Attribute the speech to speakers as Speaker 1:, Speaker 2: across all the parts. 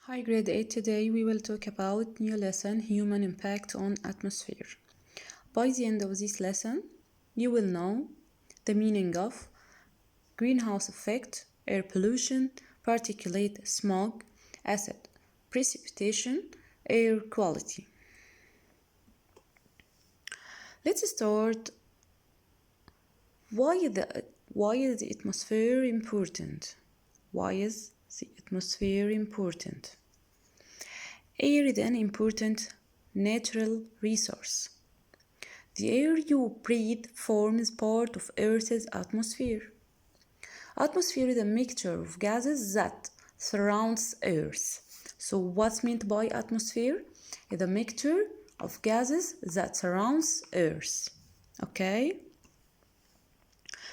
Speaker 1: Hi grade 8, today we will talk about new lesson, human impact on atmosphere. By the end of this lesson, you will know the meaning of greenhouse effect, air pollution, particulate smog, acid precipitation, air quality. Let's start. Why is the atmosphere important? Why is the atmosphere important? Air is an important natural resource. The air you breathe forms part of Earth's atmosphere. Atmosphere is a mixture of gases that surrounds Earth. So what's meant by atmosphere? Is a mixture of gases that surrounds Earth. Okay?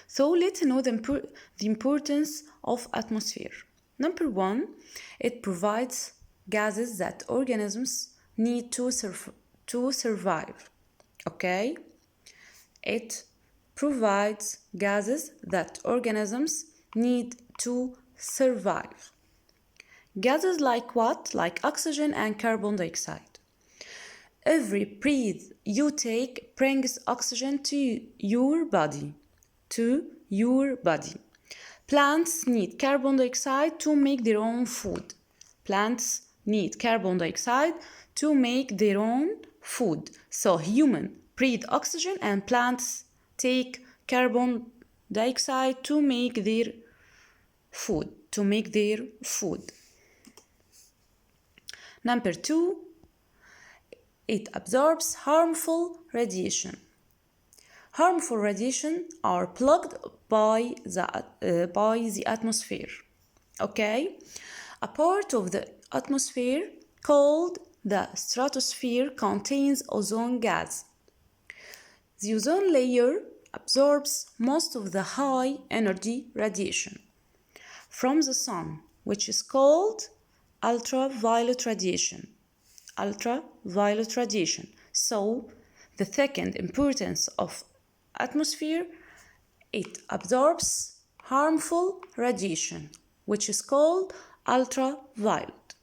Speaker 1: So let's know the importance of atmosphere. Number one, it provides gases that organisms need to survive. Okay? It provides gases that organisms need to survive. Gases like what? Like oxygen and carbon dioxide. Every breath you take brings oxygen to your body. Plants need carbon dioxide to make their own food. Plants need carbon dioxide to make their own food. So humans breathe oxygen and plants take carbon dioxide to make their food. Number two, it absorbs harmful radiation. Harmful radiation are blocked by the atmosphere. Okay? A part of the atmosphere called the stratosphere contains ozone gas. The ozone layer absorbs most of the high energy radiation from the sun, which is called ultraviolet radiation. So, the second importance of atmosphere, it absorbs harmful radiation, which is called ultraviolet.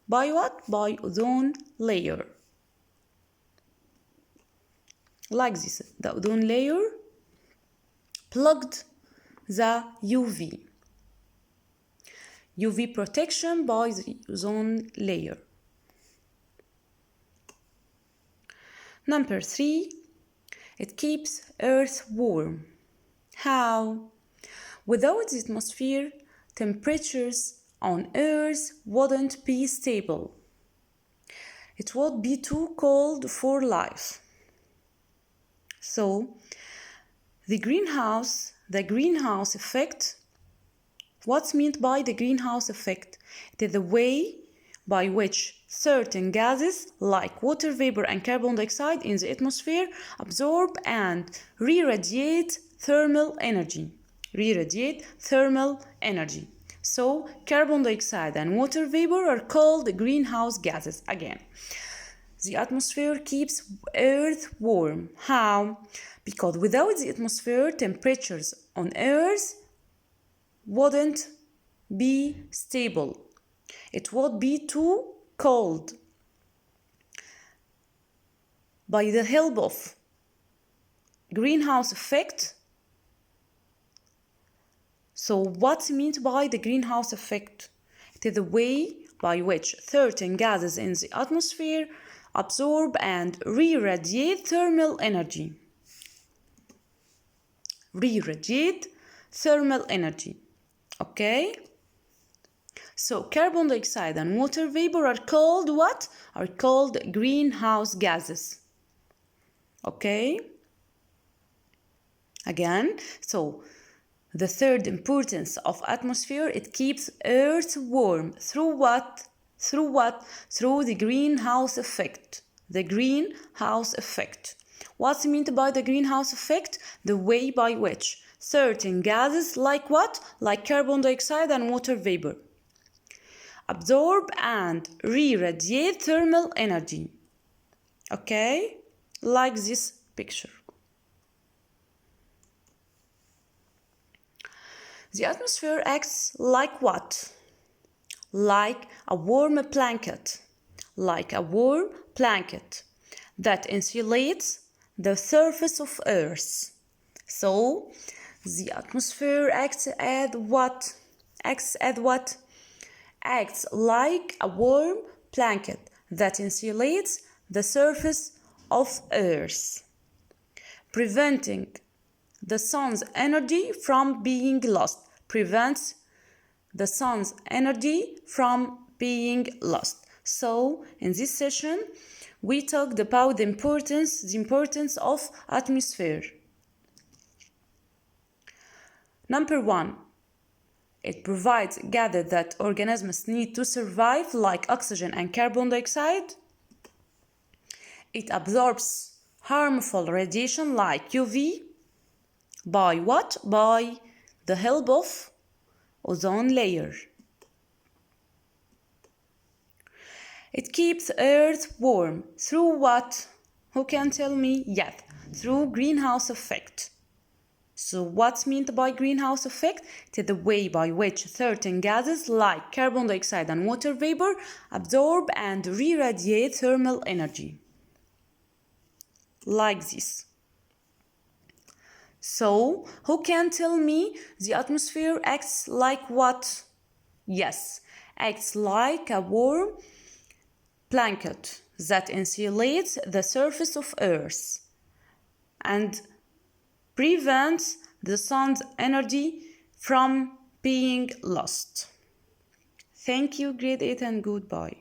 Speaker 1: By what? By ozone layer. Like this, the ozone layer plugged the UV protection by the ozone layer. Number three, it keeps Earth warm. How? Without the atmosphere, temperatures on Earth wouldn't be stable. It would be too cold for life. So, the greenhouse effect, what's meant by the greenhouse effect? It is the way by which certain gases like water vapor and carbon dioxide in the atmosphere absorb and re-radiate thermal energy. So carbon dioxide and water vapor are called greenhouse gases again. The atmosphere keeps Earth warm. How? Because without the atmosphere, temperatures on Earth wouldn't be stable. It would be too cold. By the help of greenhouse effect. So what's meant by the greenhouse effect? It is the way by which certain gases in the atmosphere absorb and re-radiate thermal energy. Okay? So carbon dioxide and water vapor are called what? Are called greenhouse gases. Okay? Again, so the third importance of atmosphere, it keeps Earth warm. Through what? Through the greenhouse effect. What's meant by the greenhouse effect? The way by which certain gases like what? Like carbon dioxide and water vapor absorb and re-radiate thermal energy. Okay? Like this picture. The atmosphere acts like what? like a warm blanket, like a warm blanket that insulates the surface of Earth. So, the atmosphere acts as what? Acts as what? Acts like a warm blanket that insulates the surface of Earth, preventing the sun's energy from being lost. Prevents the sun's energy from being lost. So, in this session, we talked about the importance of atmosphere. Number 1, it provides gases that organisms need to survive, like oxygen and carbon dioxide. It absorbs harmful radiation like UV. By what? By the help of ozone layer. It keeps Earth warm through what? Who can tell me? Yes, through greenhouse effect. So what's meant by greenhouse effect? It is the way by which certain gases like carbon dioxide and water vapor absorb and re-radiate thermal energy. Like this. So, who can tell me the atmosphere acts like what? Yes, acts like a warm blanket that insulates the surface of Earth and prevents the sun's energy from being lost. Thank you, grade 8, and goodbye.